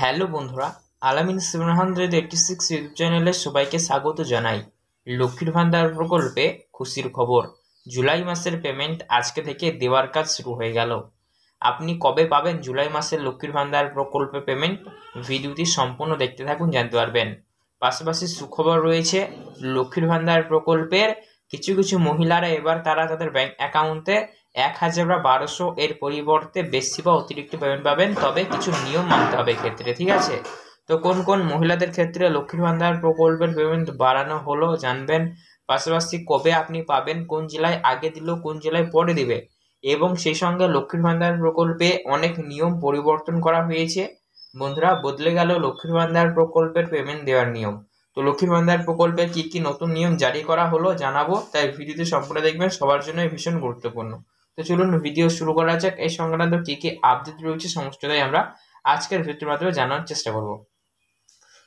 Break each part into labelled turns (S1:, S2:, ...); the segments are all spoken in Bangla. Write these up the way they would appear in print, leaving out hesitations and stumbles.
S1: হ্যালো বন্ধুরা, আলামিন 786 ইউটিউব চ্যানেলে সবাইকে স্বাগত জানাই। লক্ষ্মীর ভান্ডার প্রকল্পে খুশির খবর, জুলাই মাসের পেমেন্ট আজকে থেকে দেওয়ার কাজ শুরু হয়ে গেল। আপনি কবে পাবেন জুলাই মাসের লক্ষ্মীর ভান্ডার প্রকল্পে পেমেন্ট? ভিডিওটি সম্পূর্ণ দেখতে থাকুন, জানতে পারবেন। পাশাপাশি সুখবর রয়েছে, লক্ষ্মীর ভান্ডার প্রকল্পের কিছু কিছু মহিলারা এবার তারা তাদের ব্যাংক অ্যাকাউন্টে 1000 বা 1200 এর পরিবর্তে বেশি বা অতিরিক্ত পেমেন্ট পাবেন, তবে কিছু নিয়ম মানতে হবে এক্ষেত্রে, ঠিক আছে? তো কোন কোন মহিলাদের ক্ষেত্রে লক্ষ্মীর ভান্ডার প্রকল্পের পেমেন্ট বাড়ানো হলো জানবেন। পাশাপাশি কবে আপনি পাবেন, কোন জেলায় আগে দিল, কোন জেলায় পরে দিবে, এবং সেই সঙ্গে লক্ষ্মীর ভান্ডার প্রকল্পে অনেক নিয়ম পরিবর্তন করা হয়েছে। বন্ধুরা, বদলে গেল লক্ষ্মীর ভান্ডার প্রকল্পের পেমেন্ট দেওয়ার নিয়ম। তো লক্ষ্মীর ভান্ডার প্রকল্পে কি কি নতুন নিয়ম জারি করা হলো জানাবো, তাই ভিডিওতে সম্পূর্ণ দেখবেন, সবার জন্য ভীষণ গুরুত্বপূর্ণ। তো চলুন ভিডিও শুরু করা যাক। এই সংক্রান্ত কি কি আপডেট রয়েছে সমস্তটাই আমরা আজকের ভিডিওর মাধ্যমে জানার চেষ্টা করব।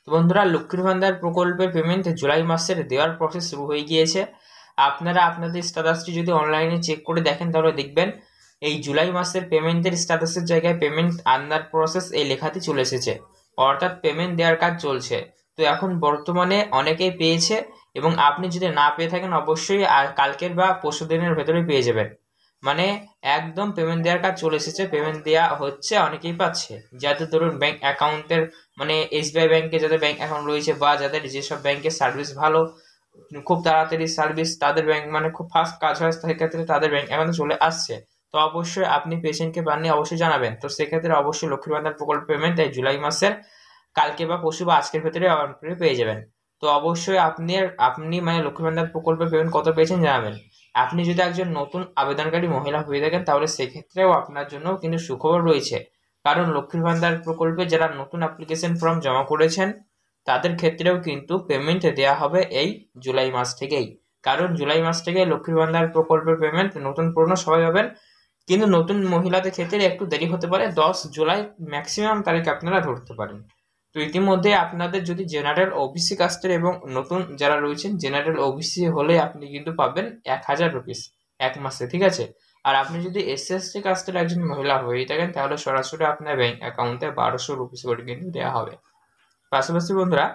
S1: তো বন্ধুরা, লক্ষ্মীর ভান্ডার প্রকল্পের পেমেন্ট জুলাই মাসের দেওয়ার প্রসেস শুরু হয়ে গিয়েছে। আপনারা আপনাদের স্ট্যাটাসটি যদি অনলাইনে চেক করে দেখেন তাহলে দেখবেন এই জুলাই মাসের পেমেন্টের স্ট্যাটাসের জায়গায় পেমেন্ট আন্ডার প্রসেস এই লেখাটি চলে এসেছে, অর্থাৎ পেমেন্ট দেওয়ার কাজ চলছে। তো এখন বর্তমানে অনেকেই পেয়েছে, এবং আপনি যদি না পেয়ে থাকেন অবশ্যই কালকের বা পরশু দিনের ভেতরে পেয়ে যাবেন। মানে একদম পেমেন্ট দেওয়ার কাজ চলে এসেছে, পেমেন্ট দেওয়া হচ্ছে, অনেকেই পাচ্ছে। যাদের ধরুন ব্যাংক অ্যাকাউন্টের মানে এসবিআই ব্যাংকে যাদের ব্যাংক অ্যাকাউন্ট রয়েছে, বা যাদের যেসব ব্যাংকের সার্ভিস ভালো, খুব তাড়াতাড়ি সার্ভিস, তাদের ব্যাংক মানে খুব ফাস্ট কাজ হয়, সেক্ষেত্রে তাদের ব্যাংক অ্যাকাউন্টে চলে আসছে। তো অবশ্যই আপনি পেশেন্টকে পাননি অবশ্যই জানাবেন। তো সেক্ষেত্রে অবশ্যই লক্ষ্মীর ভান্ডার প্রকল্প পেমেন্ট এই জুলাই মাসের কালকে বা পরশু বা আজকের ভেতরে পেয়ে যাবেন। তো অবশ্যই আপনি মানে লক্ষ্মীর ভান্ডার প্রকল্পের পেমেন্ট কত পেয়েছেন জানাবেন। আপনি যদি একজন নতুন আবেদনকারী মহিলা হয়ে থাকেন তাহলে সেক্ষেত্রেও আপনার জন্য কিন্তু সুখবর রয়েছে, কারণ লক্ষ্মীর ভান্ডার প্রকল্পে যারা নতুন অ্যাপ্লিকেশন ফর্ম জমা করেছেন তাদের ক্ষেত্রেও কিন্তু পেমেন্ট দেওয়া হবে এই জুলাই মাস থেকেই। কারণ জুলাই মাস থেকে লক্ষ্মীর ভান্ডার প্রকল্পের পেমেন্ট নতুন পুরনো সবাই পাবেন, কিন্তু নতুন মহিলাদের ক্ষেত্রে একটু দেরি হতে পারে, 10 জুলাই ম্যাক্সিমাম তারিখ আপনারা ধরতে পারেন। তো ইতিমধ্যে আপনাদের যদি জেনারেল ওবিসি কাস্টের এবং নতুন যারা রয়েছেন জেনারেল ওবিসি হলে আপনি কিন্তু পাবেন 1000 রুপিস এক মাসে, ঠিক আছে? আর আপনি যদি এসসি কাস্টের একজন মহিলা হয়ে থাকেন তাহলে সরাসরি আপনার ব্যাংক অ্যাকাউন্টে 1200 রুপিস করে কিন্তু দেওয়া হবে। পাশাপাশি বন্ধুরা,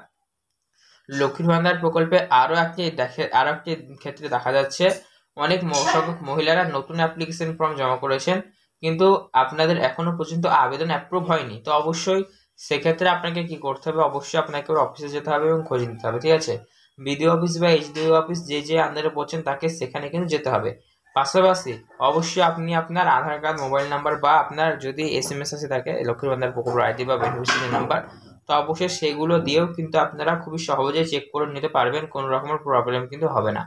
S1: লক্ষ্মীর ভান্ডার প্রকল্পে আরো একটি ক্ষেত্রে দেখা যাচ্ছে অনেক সংখ্যক মহিলারা নতুন অ্যাপ্লিকেশন ফর্ম জমা করেছেন, কিন্তু আপনাদের এখনো পর্যন্ত আবেদন অ্যাপ্রুভ হয়নি। তো অবশ্যই সেক্ষেত্রে আপনাকে কি করতে হবে, অবশ্যই আপনাকে অফিসে যেতে হবে এবং খোঁজ নিতে হবে, ঠিক আছে? বিডিও অফিস বা এইচডিও অফিস যে আন্ডারে পড়ছেন তাকে সেখানে কিন্তু যেতে হবে। পাশাপাশি অবশ্যই আপনি আপনার আধার কার্ড, মোবাইল নাম্বার, বা আপনার যদি এসএমএস আসে থাকে লক্ষ্মীর ভান্ডার প্রকল্প আইডি বা বেনিফিশিয়ারি নাম্বার, তো অবশ্যই সেগুলো দিয়েও কিন্তু আপনারা খুবই সহজে চেক করে নিতে পারবেন, কোনো রকমের প্রবলেম কিন্তু হবে না,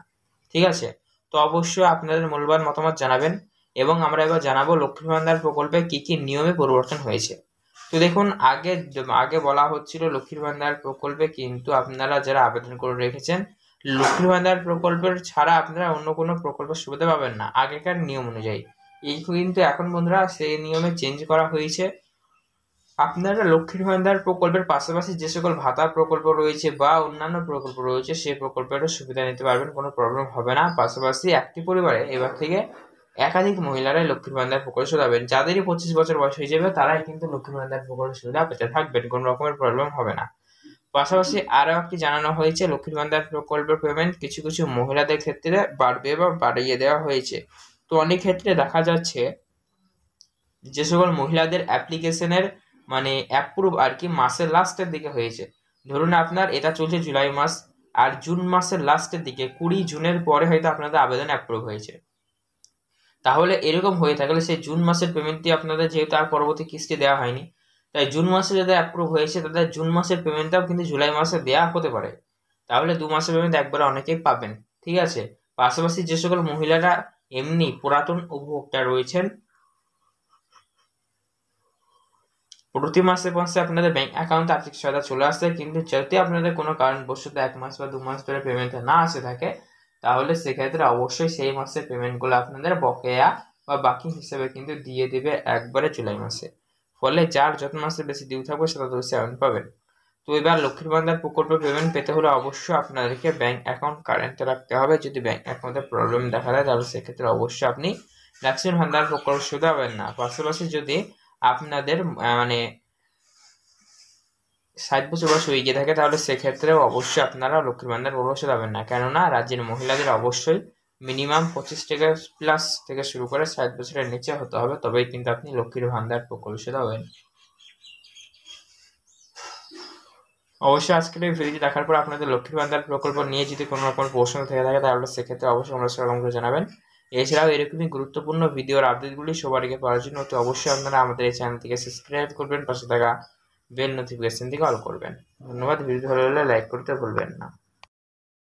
S1: ঠিক আছে? তো অবশ্যই আপনাদের মূল্যবান মতামত জানাবেন, এবং আমরা এবার জানাবো লক্ষ্মীর ভান্ডার প্রকল্পে কি কি নিয়মে পরিবর্তন হয়েছে। তো দেখুন, আগে আগে বলা হচ্ছিল লক্ষ্মীর ভান্ডার প্রকল্পে কিন্তু আপনারা যারা আবেদন করে রেখেছেন লক্ষ্মীর ভান্ডার প্রকল্পের ছাড়া আপনারা অন্য কোনো প্রকল্পের সুবিধা পাবেন না আগেকার নিয়ম অনুযায়ী। এই কিন্তু এখন বন্ধুরা সেই নিয়মে চেঞ্জ করা হয়েছে। আপনারা লক্ষ্মীর ভান্ডার প্রকল্পের পাশাপাশি যে সকল ভাতা প্রকল্প রয়েছে বা অন্যান্য প্রকল্প রয়েছে সেই প্রকল্পেরও সুবিধা নিতে পারবেন, কোনো প্রবলেম হবে না। পাশাপাশি একটি পরিবারে এবার থেকে একাধিক মহিলারাই লক্ষ্মীর ভান্ডার প্রকল্প সুবিধা পাবেন। যাদেরই 25 বছর বয়স হয়ে যাবে তারাই কিন্তু লক্ষ্মীর ভান্ডার প্রকল্পের সুবিধা পেতে থাকবেন, কোনো রকমের প্রবলেম হবে না। পাশাপাশি আরও একটি জানানো হয়েছে, লক্ষ্মীর ভান্ডার প্রকল্পের পেমেন্ট কিছু কিছু মহিলাদের ক্ষেত্রে বাড়বে বা বাড়িয়ে দেওয়া হয়েছে। তো অনেক ক্ষেত্রে দেখা যাচ্ছে যে সকল মহিলাদের অ্যাপ্লিকেশনের মানে অ্যাপ্রুভ আর কি মাসের লাস্টের দিকে হয়েছে, ধরুন আপনার এটা চলছে জুলাই মাস, আর জুন মাসের লাস্টের দিকে 20 জুনের পরে হয়তো আপনাদের আবেদন অ্যাপ্রুভ হয়েছে, তাহলে এরকম হয়ে থাকলে সেই জুন মাসের পেমেন্টটি আপনাদের যেহেতু আর পরবর্তী কিস্তি দেওয়া হয়নি, তাই জুন মাসে যাদের অ্যাপ্রুভ হয়েছে তাদের জুন মাসের পেমেন্টটাও কিন্তু জুলাই মাসে দেওয়া হতে পারে। তাহলে 2 মাসের পেমেন্ট একবারে অনেকেই পাবেন, ঠিক আছে? পাশাপাশি যে সকল মহিলারা এমনি পুরাতন উপভোক্তা রয়েছেন, প্রতি মাসে মাসে আপনাদের ব্যাংক অ্যাকাউন্টে আর্থিক সহায়তা চলে আসছে, কিন্তু যদি আপনাদের কোনো কারণবশত 1 মাস বা 2 মাস ধরে পেমেন্ট না আসে থাকে তাহলে সেক্ষেত্রে অবশ্যই সেই মাসের পেমেন্টগুলো আপনাদের বকেয়া বা বাকি হিসেবে কিন্তু দিয়ে দিবে একবারে জুলাই মাসে। ফলে যার যত মাসে বেশি ডিউ থাকবে সেটা তত বেশি অ্যামাউন্ট পাবেন। তো এবার লক্ষ্মীর ভান্ডার প্রকল্প পেমেন্ট পেতে হলে অবশ্যই আপনাদেরকে ব্যাংক অ্যাকাউন্ট কারেন্টে রাখতে হবে। যদি ব্যাংক অ্যাকাউন্টে প্রবলেম দেখা দেয় তাহলে সেক্ষেত্রে অবশ্যই আপনি লক্ষ্মীর ভান্ডার প্রকল্প সুবিধা পাবেন না। পাশাপাশি যদি আপনাদের মানে 60 বছর বয়স হয়ে গিয়ে থাকে তাহলে সেক্ষেত্রেও অবশ্যই আপনারা লক্ষ্মীর ভান্ডার প্রকল্পে পাবেন না, কেননা রাজ্যের মহিলাদের অবশ্যই মিনিমাম 25 টাকা প্লাস থেকে শুরু করে 60 বছরের নিচে হতে হবে, তবেই কিন্তু আপনি লক্ষ্মীর ভান্ডার প্রকল্পে পাবেন। অবশ্যই আজকের এই ভিডিওটি দেখার পর আপনাদের লক্ষ্মীর ভান্ডার প্রকল্প নিয়ে যদি কোনো রকম প্রশ্ন থেকে থাকে তাহলে সেক্ষেত্রে অবশ্যই আমরা কমেন্ট জানাবেন। এছাড়াও এরকমই গুরুত্বপূর্ণ ভিডিওর আপডেটগুলি সবার আগে পাওয়ার জন্য অতি অবশ্যই আপনারা আমাদের এই চ্যানেলটিকে সাবস্ক্রাইব করবেন, পাশে থাকা বেল নোটিফিকেশন থেকে অল করবেন। ধন্যবাদ। ভিডিও ভালো লাগলে লাইক করতে ভুলবেন না।